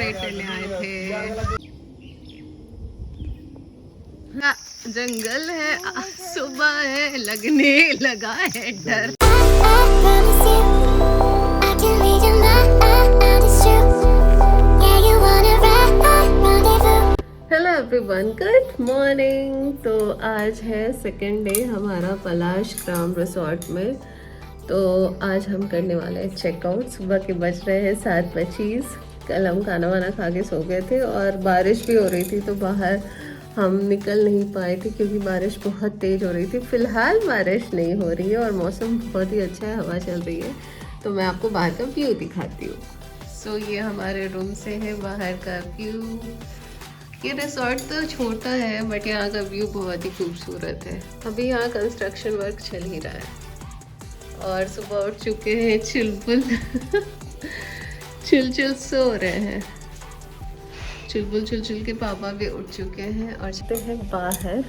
Celebrate करने आए थे। जंगल है, सुबह है, लगने लगा है डर। Hello everyone, good morning. तो आज है सेकेंड डे हमारा पलाश ग्राम रिसोर्ट में। तो आज हम करने वाले हैं चेकआउट। सुबह के बज रहे हैं 7:25। कल हम खाना वाना खा के सो गए थे और बारिश भी हो रही थी, तो बाहर हम निकल नहीं पाए थे क्योंकि बारिश बहुत तेज़ हो रही थी। फ़िलहाल बारिश नहीं हो रही है और मौसम बहुत ही अच्छा है, हवा चल रही है। तो मैं आपको बाहर का व्यू दिखाती हूँ। सो ये हमारे रूम से है बाहर का व्यू। ये रिसोर्ट तो छोटा है बट यहाँ का व्यू बहुत ही खूबसूरत है। अभी यहाँ कंस्ट्रक्शन वर्क चल ही रहा है और सुबह उठ चुके हैं चुलबुल चुल सो रहे हैं। चुलबुल के पापा भी उठ चुके हैं और चलते हैं बाहर।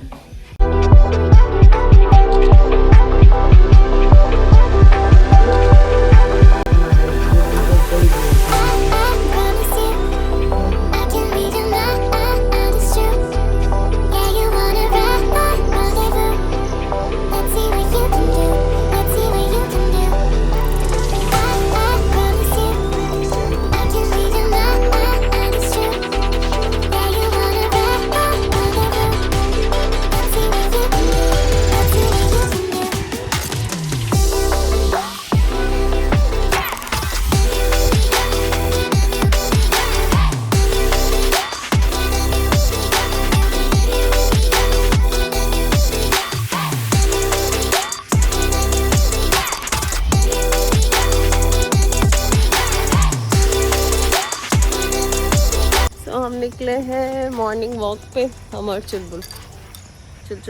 हम निकले हैं मॉर्निंग वॉक पे। हम और चुलबुल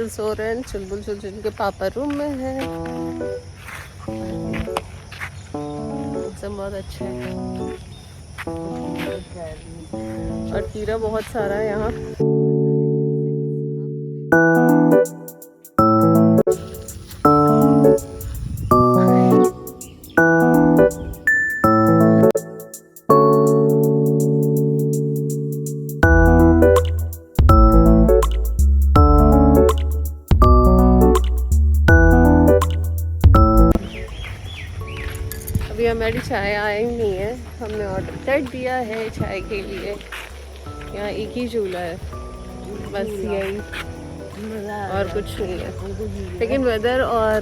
सो रहे हैं। चुलबुल के पापा रूम में है। मौसम बहुत अच्छा है और कीड़ा बहुत सारा है यहाँ। अभी हमारी चाय आई नहीं है, हमने ऑर्डर कर दिया है चाय के लिए। यहाँ एक ही चूल्हा है, बस यही और कुछ नहीं है। लेकिन वेदर और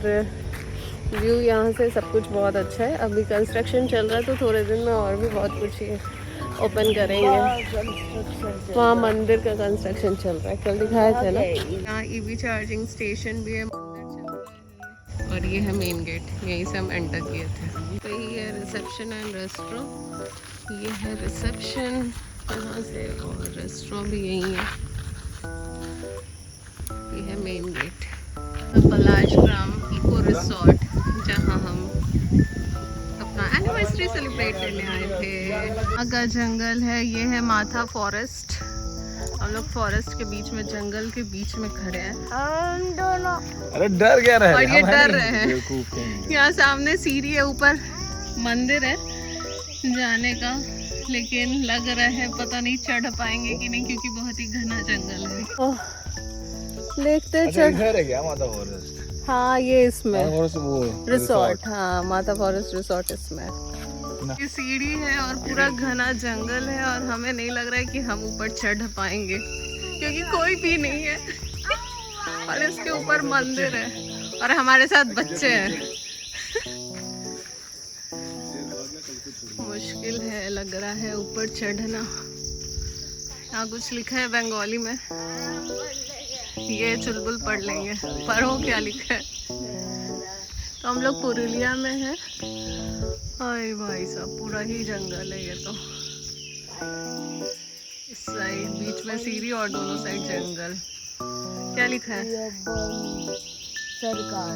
व्यू यहाँ से सब कुछ बहुत अच्छा है। अभी कंस्ट्रक्शन चल रहा है तो थोड़े दिन में और भी बहुत कुछ ये ओपन करेंगे। वहाँ मंदिर का कंस्ट्रक्शन चल रहा है, कल दिखाया था ना। यहाँ ईवी चार्जिंग स्टेशन भी है, और ये है मेन गेट, यहीं से हम एंटर किए थे। तो ये है रिसेप्शन एंड रेस्टोरेंट। ये है रिसेप्शन यहाँ से और रेस्टोरेंट भी यहीं है। ये है मेन गेट। पलाश ग्राम इको रिसोर्ट, जहाँ हम अपना एनिवर्सरी सेलिब्रेट करने आए थे। आगा जंगल है, ये है माथा फॉरेस्ट। हम लोग फॉरेस्ट के बीच में, जंगल के बीच में खड़े हैं। हम दोनों अरे डर क्या रहे, और ये डर रहे हैं। यहाँ सामने सीढ़ी है, ऊपर मंदिर है जाने का, लेकिन लग रहा है पता नहीं चढ़ पाएंगे कि नहीं क्योंकि बहुत ही घना जंगल है। देखते चढ़ है क्या माता फॉरेस्ट? हाँ ये इसमें वो रिसोर्ट, हाँ माता फॉरेस्ट रिसोर्ट इसमें। ये सीढ़ी है और पूरा घना जंगल है और हमें नहीं लग रहा है कि हम ऊपर चढ़ पाएंगे क्योंकि कोई भी नहीं है और इसके ऊपर मंदिर है और हमारे साथ बच्चे हैं। मुश्किल है लग रहा है ऊपर चढ़ना। यहाँ कुछ लिखा है बंगाली में, ये चुलबुल पढ़ लेंगे, पढ़ो क्या लिखा है। तो हम लोग पुरुलिया में हैं। हाय भाई साहब, पूरा ही जंगल है ये तो। इस साइड बीच में सीढ़ी और दोनों साइड जंगल। क्या लिखा है? सरकार।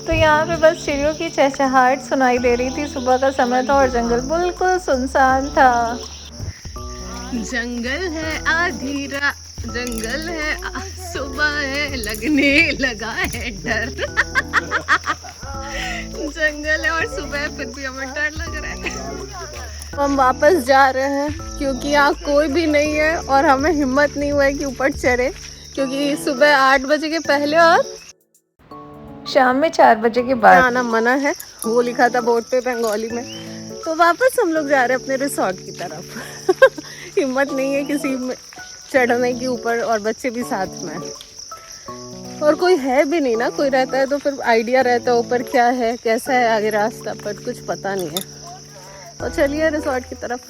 तो यहाँ पे बस चिड़ियों की चहचहाहट सुनाई दे रही थी। सुबह का समय था और जंगल बिल्कुल सुनसान था। जंगल है आधी रात, जंगल है सुबह है, लगने लगा है डर। जंगल है और सुबह फिर भी हमें डर लग रहा है। हम वापस जा रहे हैं क्योंकि यहाँ कोई भी नहीं है और हमें हिम्मत नहीं हुआ है कि ऊपर चढ़े, क्योंकि सुबह 8 बजे के पहले और शाम में 4 बजे के बाद आना मना है, वो लिखा था बोर्ड पे बंगाली में। तो वापस हम लोग जा रहे हैं अपने रिसोर्ट की तरफ। हिम्मत नहीं है किसी में चढ़ने की ऊपर, और बच्चे भी साथ में, और कोई है भी नहीं ना, कोई रहता है तो फिर आइडिया रहता है ऊपर क्या है कैसा है आगे रास्ता, पर कुछ पता नहीं है। तो चलिए रिसोर्ट की तरफ।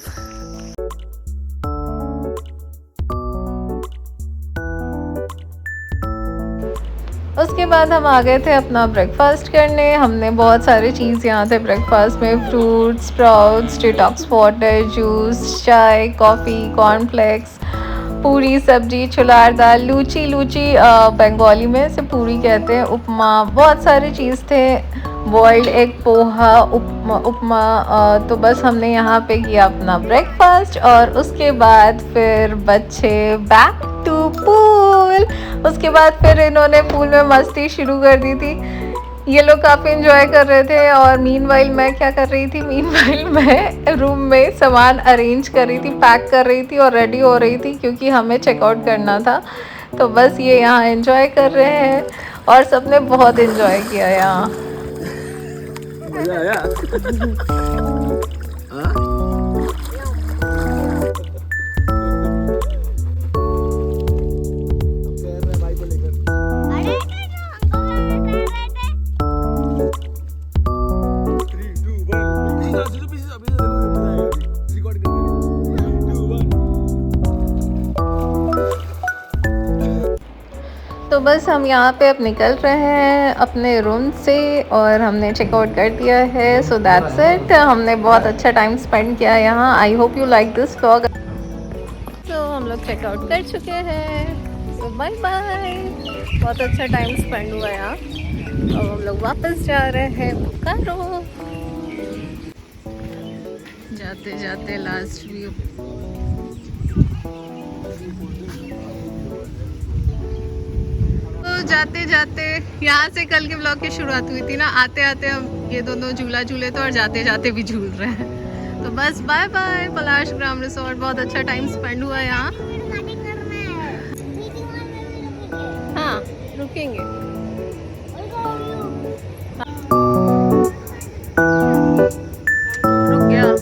उसके बाद हम आ गए थे अपना ब्रेकफास्ट करने। हमने बहुत सारी चीज़ यहाँ थे ब्रेकफास्ट में, fruits, sprouts, detox water, juice, चाय, कॉफ़ी, कॉर्नफ्लेक्स, पूरी सब्जी, छुलार दाल, लूची बंगाली में से पूरी कहते हैं, उपमा, बहुत सारी चीज़ थे, बॉइल्ड एग, पोहा, उपमा। तो बस हमने यहाँ पे किया अपना ब्रेकफास्ट और उसके बाद फिर बच्चे बैक टू पूल। उसके बाद फिर इन्होंने पूल में मस्ती शुरू कर दी थी। ये लोग काफ़ी इंजॉय कर रहे थे और मीनवाइल मैं क्या कर रही थी, मीनवाइल मैं रूम में सामान अरेंज कर रही थी, पैक कर रही थी और रेडी हो रही थी क्योंकि हमें चेकआउट करना था। तो बस ये यहाँ एंजॉय कर रहे हैं और सबने बहुत एंजॉय किया यहाँ। मजा आया? तो बस हम यहाँ पे अब निकल रहे हैं अपने रूम से और हमने चेकआउट कर दिया है। So that's it. हमने बहुत अच्छा टाइम स्पेंड किया यहाँ। आई hope you like this vlog. तो हम लोग चेकआउट कर चुके हैं। सो बाय बाय। बहुत अच्छा टाइम स्पेंड हुआ यहाँ। अब हम लोग वापस जा रहे हैं बोकारो। जाते जाते लास्ट व्यू। तो जाते जाते यहाँ से कल के ब्लॉग की शुरुआत हुई थी ना, आते आते हम ये दोनों झूला झूले थे और जाते जाते भी झूल रहे हैं। तो बस बाय बाय। पलाश ग्राम रिसोर्ट, बहुत अच्छा टाइम स्पेंड हुआ यहाँ। हाँ रुकेंगे। रुक गया।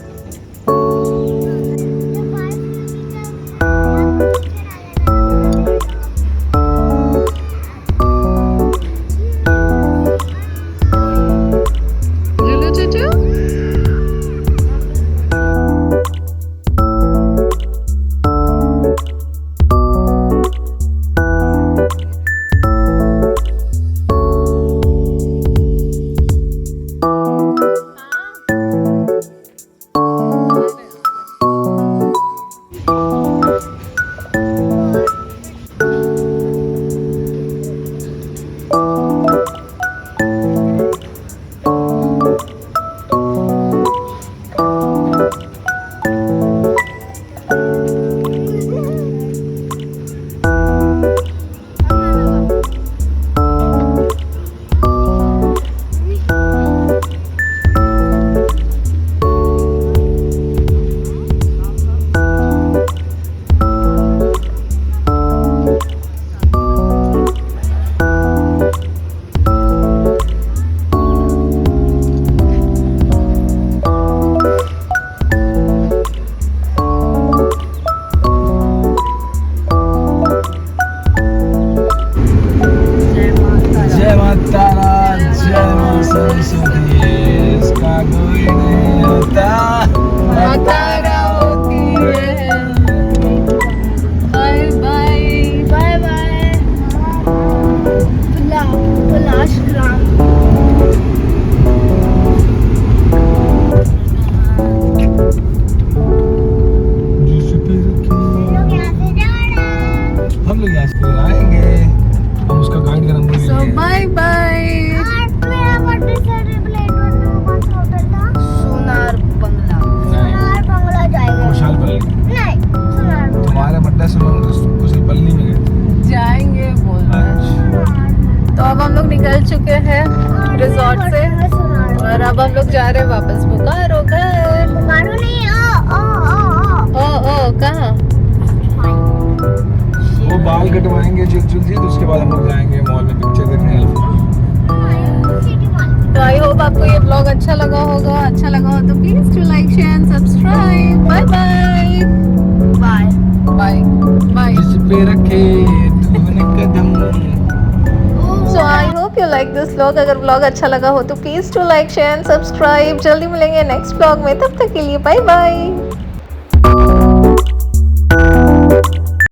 निकल चुके हैं रिजॉर्ट से और अब हम लोग जा रहे हैं वापस बोकारो घर। बोकारो नहीं, वो बाल कटवाएंगे जल्दी तो उसके बाद हम लोग जाएंगे मॉल में पिक्चर देखने अल्फा। तो आई होप आपको ये ब्लॉग अच्छा लगा होगा। अच्छा लगा हो तो please to like share and subscribe. Bye bye bye bye bye. जिस पे रखे तूने कदम। So I hope you like this vlog. अगर व्लॉग अच्छा लगा हो तो please to like share and subscribe. जल्दी मिलेंगे नेक्स्ट व्लॉग में, तब तक के लिए बाय बाय।